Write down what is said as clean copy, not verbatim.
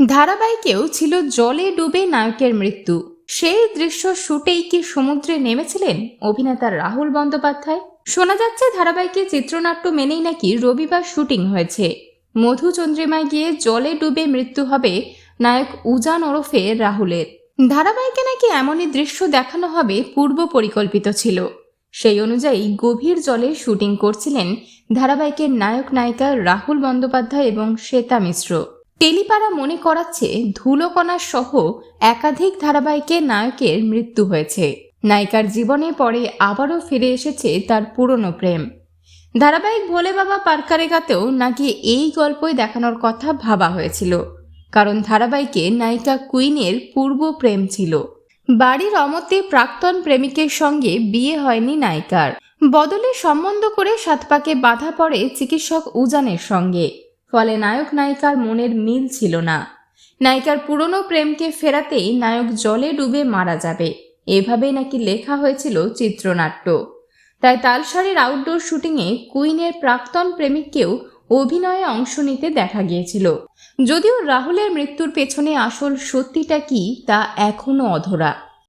ধারাবাহিকেও ছিল জলে ডুবে নায়কের মৃত্যু। সেই দৃশ্য শুটেই কি সমুদ্রে নেমেছিলেন অভিনেতা রাহুল বন্দ্যোপাধ্যায়? শোনা যাচ্ছে ধারাবাহিকের চিত্রনাট্য মেনেই নাকি রবিবার শুটিং হয়েছে। মধুচন্দ্রিমায় গিয়ে জলে ডুবে মৃত্যু হবে নায়ক উজান ওরফে রাহুলের। ধারাবাহিকে নাকি এমনই দৃশ্য দেখানো হবে পূর্ব পরিকল্পিত ছিল। সেই অনুযায়ী গভীর জলে শুটিং করছিলেন ধারাবাহিকের নায়ক নায়িকা রাহুল বন্দ্যোপাধ্যায় এবং শ্বেতা মিশ্র। টেলিপাড়া মনে করাচ্ছে ধুলোকণা সহ একাধিক ধারাবাহিকে নায়কের মৃত্যু হয়েছে। নায়িকার জীবনে পরে আবারও ফিরে এসেছে তার পুরনো প্রেম। ধারাবাহিক ভোলে বাবা পারকারেগাতেও নাকি এই গল্পই দেখানোর কথা ভাবা হয়েছিল, কারণ ধারাবাহিকে নায়িকা কুইনের পূর্ব প্রেম ছিল। বাড়ির অমতে প্রাক্তন প্রেমিকের সঙ্গে বিয়ে হয়নি নায়িকার, বদলে সম্বন্ধ করে সাত পাকে বাধা পড়ে চিকিৎসক উজানের সঙ্গে। ফলে নায়ক নায়িকার মনের মিল ছিল না। নায়িকার পুরনো প্রেমকে ফেরাতেই নায়ক জলে ডুবে মারা যাবে, এভাবেই নাকি লেখা হয়েছিল চিত্রনাট্য। তাই তালসারের আউটডোর শুটিংয়ে কুইনের প্রাক্তন প্রেমিককেও অভিনয়ে অংশ নিতে দেখা গিয়েছিল। যদিও রাহুলের মৃত্যুর পেছনে আসল সত্যিটা কি তা এখনো অধরা।